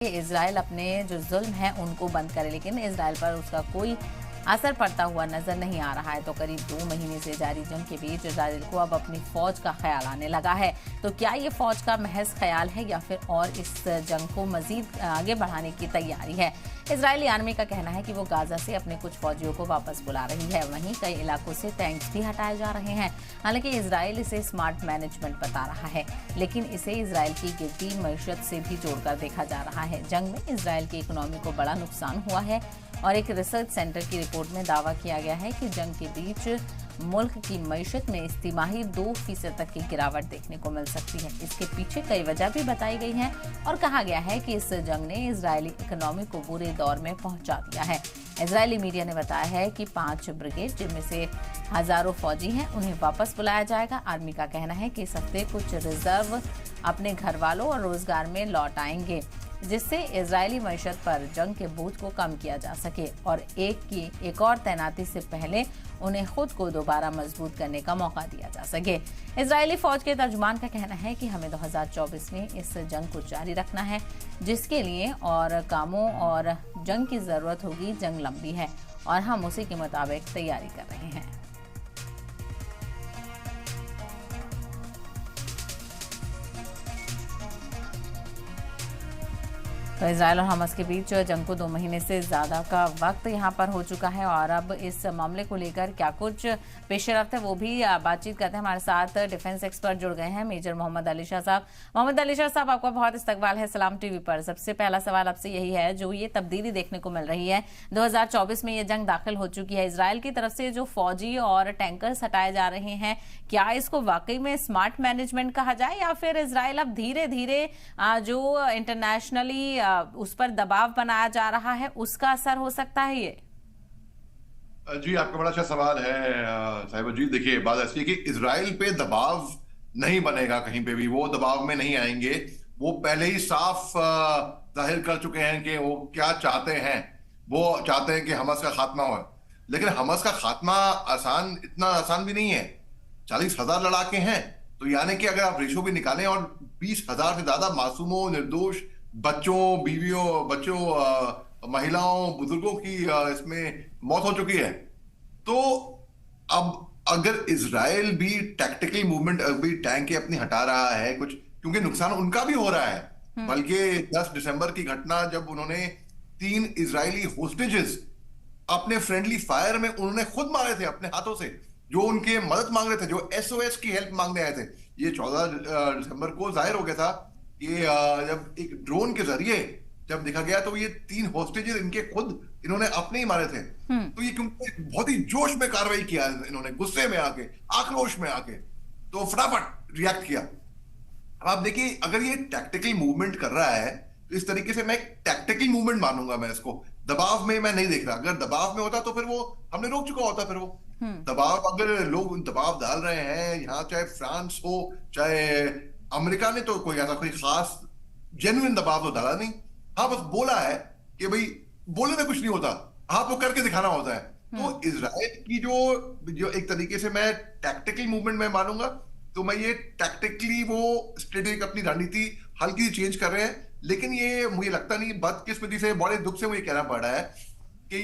Israel अपने जो जुल्म है उनको बंद करे, लेकिन इजराइल पर उसका कोई असर पड़ता हुआ नजर नहीं आ रहा है। तो करीब 2 महीने से जारी जंग के बीच इजराइल को अब अपनी फौज का ख्याल आने लगा है। तो क्या ये फौज का महज ख्याल है या फिर और इस जंग को मजीद आगे बढ़ाने की तैयारी है? इजरायली आर्मी का कहना है कि वो गाजा से अपने कुछ फौजियों को वापस बुला रही है। वहीं कई इलाकों से टैंक्स भी हटाए जा रहे हैं। हालांकि इजराइल इसे स्मार्ट मैनेजमेंट बता रहा है, लेकिन इसे इजराइल की गिरती मईशत से भी जोड़कर देखा जा रहा है। जंग में इजराइल की इकोनॉमी को बड़ा नुकसान हुआ है और एक रिसर्च सेंटर की रिपोर्ट में दावा किया गया है कि जंग के बीच मुल्क की मईशत में इस तिमाही 2% तक की गिरावट देखने को मिल सकती है। इसके पीछे कई वजह भी बताई गई हैं और कहा गया है कि इस जंग ने इजरायली इकोनॉमी को बुरे दौर में पहुंचा दिया है। इजरायली मीडिया ने बताया है कि 5 ब्रिगेड, जिनमें से हजारों फौजी हैं, उन्हें वापस बुलाया जाएगा। आर्मी का कहना है कि इस हफ्ते कुछ रिजर्व अपने घर वालों और रोजगार में लौट आएंगे, जिससे इजरायली मईशत पर जंग के बोझ को कम किया जा सके और एक और तैनाती से पहले उन्हें खुद को दोबारा मजबूत करने का मौका दिया जा सके। इजरायली फौज के तर्जुमान का कहना है कि हमें 2024 में इस जंग को जारी रखना है, जिसके लिए और कामों और जंग की जरूरत होगी। जंग लंबी है और हम उसी के मुताबिक तैयारी कर रहे हैं। तो इजराइल और हमास के बीच जंग को 2 महीने से ज्यादा का वक्त यहां पर हो चुका है और अब इस मामले को लेकर क्या कुछ पेशरफ्त है वो भी बातचीत करते हैं। हमारे साथ डिफेंस एक्सपर्ट जुड़ गए हैं, मेजर मोहम्मद अली शाह साहब। मोहम्मद अली शाह साहब, आपका बहुत इस्तकबाल है सलाम टीवी पर। सबसे पहला सवाल आपसे यही है, जो ये तब्दीली देखने को मिल रही है, 2024 में ये जंग दाखिल हो चुकी है, इजराइल की तरफ से जो फौजी और टैंकर्स हटाए जा रहे हैं, क्या इसको वाकई में स्मार्ट मैनेजमेंट कहा जाए या फिर इजराइल अब धीरे धीरे जो इंटरनेशनली उस पर दबाव बनाया जा रहा है उसका असर हो सकता है? ये जी, आपका बड़ा अच्छा सवाल है साहिबा जी। देखिए, बात ऐसी है कि इजराइल पे दबाव नहीं बनेगा, कहीं पे भी वो दबाव में नहीं आएंगे। वो पहले ही साफ जाहिर कर चुके हैं कि वो क्या चाहते हैं। वो चाहते हैं कि हमास का खात्मा हो, लेकिन हमास का खात्मा इतना आसान भी नहीं है। 40,000 लड़ाके हैं, तो यानी कि अगर आप रेशो भी निकालें और 20,000 से ज्यादा मासूमों, निर्दोष बच्चों, महिलाओं, बुजुर्गों की इसमें मौत हो चुकी है। तो अब अगर इजराइल भी टैक्टिकल मूवमेंट अभी टैंक अपनी हटा रहा है कुछ, क्योंकि नुकसान उनका भी हो रहा है। बल्कि 10 दिसंबर की घटना, जब उन्होंने 3 इजरायली होस्टेजेस अपने फ्रेंडली फायर में उन्होंने खुद मारे थे अपने हाथों से, जो उनके मदद मांग रहे थे, जो एसओएस की हेल्प मांगने आए थे। ये 14 दिसंबर को जाहिर हो गया था। ये जब एक ड्रोन के जरिए जब देखा गया तो ये 3 होस्टेजेस इनके खुद इन्होंने अपने ही मारे थे। तो ये क्योंकि बहुत ही जोश में कार्रवाई किया इन्होंने, गुस्से में आके, आक्रोश में आके, तो फटाफट रिएक्ट किया। अब आप देखिए, अगर ये टैक्टिकल मूवमेंट कर रहा है तो इस तरीके से मैं एक टैक्टिकल मूवमेंट मानूंगा मैं इसको। दबाव में मैं नहीं देख रहा। अगर दबाव में होता तो फिर वो हमने रोक चुका होता। फिर वो दबाव, अगर लोग दबाव डाल रहे हैं यहाँ, चाहे फ्रांस हो चाहे अमेरिका ने, तो कोई ऐसा कोई खास जेन्युइन दबाव तो डाला नहीं। हाँ, बस बोला है कि भाई बोलने में कुछ नहीं होता, आपको करके दिखाना होता है। तो इजराइल की जो एक तरीके से मैं टैक्टिकल मूवमेंट में मानूंगा, तो मैं ये टैक्टिकली वो स्ट्रेटेजिक अपनी रणनीति हल्की सी चेंज कर रहे हैं। लेकिन ये मुझे लगता नहीं, बदकिस्मती से, बड़े दुख से मुझे कहना पड़ रहा है कि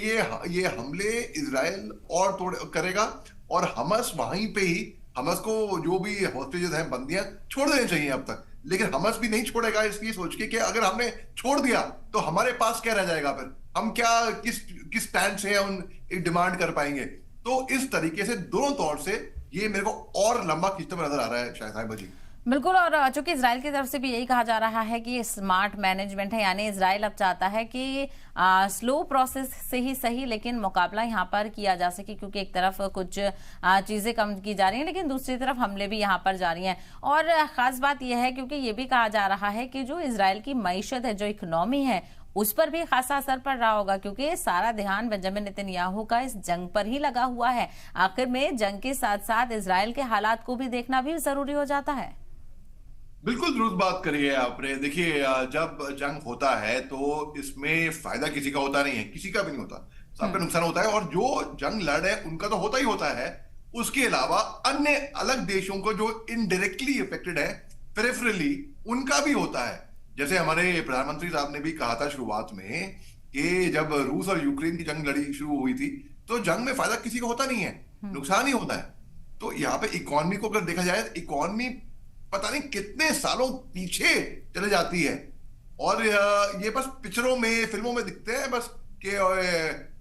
ये हमले इजराइल और तोड़ करेगा और हमास वहीं पे ही, हमास को जो भी होस्टेजेस हैं, बंदियां छोड़ देनी चाहिए अब तक। लेकिन हमास भी नहीं छोड़ेगा इसकी सोच के कि अगर हमने छोड़ दिया तो हमारे पास क्या रह जाएगा, फिर हम क्या किस स्टैंड से उन डिमांड कर पाएंगे। तो इस तरीके से दोनों तौर से ये मेरे को और लंबा खींचते हुए नजर आ रहा है शायद साहिबा जी। बिल्कुल, और चूंकि इजराइल की तरफ से भी यही कहा जा रहा है कि स्मार्ट मैनेजमेंट है, यानी इजराइल अब चाहता है कि स्लो प्रोसेस से ही सही, लेकिन मुकाबला यहाँ पर किया जा सके, क्योंकि एक तरफ कुछ चीजें कम की जा रही हैं लेकिन दूसरी तरफ हमले भी यहाँ पर जारी हैं। और खास बात यह है क्योंकि ये भी कहा जा रहा है कि जो इजराइल की मईशत है, जो इकोनॉमी है, उस पर भी खासा असर पड़ रहा होगा, क्योंकि सारा ध्यान बेंजामिन नेतन्याहू का इस जंग पर ही लगा हुआ है। आखिर में जंग के साथ साथ इजराइल के हालात को भी देखना भी जरूरी हो जाता है। बिल्कुल दुरुस्त बात करिए आपने। देखिए, जब जंग होता है तो इसमें फायदा किसी का होता नहीं है, किसी का भी नहीं होता, सबका नुकसान होता है। और जो जंग लड़ रहे हैं उनका तो होता ही होता है, उसके अलावा अन्य अलग देशों को जो इनडायरेक्टली इफेक्टेड है पेरिफेरली, उनका भी होता है। जैसे हमारे प्रधानमंत्री साहब ने भी कहा था शुरुआत में कि जब रूस और यूक्रेन की जंग लड़ी शुरू हुई थी, तो जंग में फायदा किसी को होता नहीं है, नुकसान ही होता है। तो यहाँ पे इकोनॉमी को अगर देखा जाए, इकोनॉमी पता नहीं कितने सालों पीछे चले जाती है। और ये बस पिक्चरों में, फिल्मों में दिखते हैं बस कि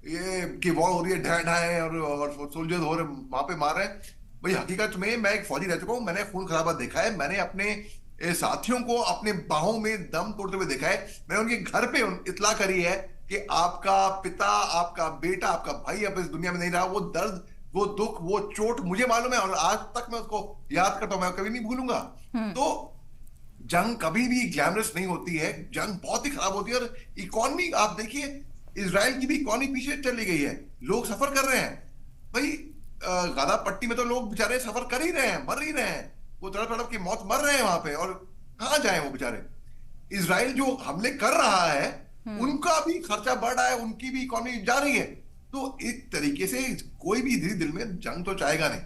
ये कि वॉर हो रही है, ढाए ढाए, और सोल्जर्स हो रहे वहां पे मार रहे हैं। भाई हकीकत में मैं एक फौजी रह चुका हूं, मैंने खून खराबा देखा है, मैंने अपने साथियों को अपने बाहों में दम तोड़ते हुए देखा है। मैंने उनके घर पे इतला करी है कि आपका पिता, आपका बेटा, आपका भाई अब इस दुनिया में नहीं रहा। वो दर्द, वो दुख, वो चोट मुझे मालूम है, और आज तक मैं उसको याद करता हूं, मैं कभी नहीं भूलूंगा। तो जंग कभी भी ग्लैमरस नहीं होती है, जंग बहुत ही खराब होती है। और इकोनॉमी आप देखिए, इसराइल की भी इकोनॉमी पीछे चली गई है, लोग सफर कर रहे हैं। भाई गाजा पट्टी में तो लोग बेचारे सफर कर ही रहे हैं, मर ही रहे हैं, वो तड़प तड़प की मौत मर रहे हैं वहां पे, और कहाँ जाए वो बेचारे। इसराइल जो हमले कर रहा है, उनका भी खर्चा बढ़ रहा है, उनकी भी इकोनॉमी जा रही है। तो एक तरीके से कोई भी दिल में जंग तो चाहेगा नहीं।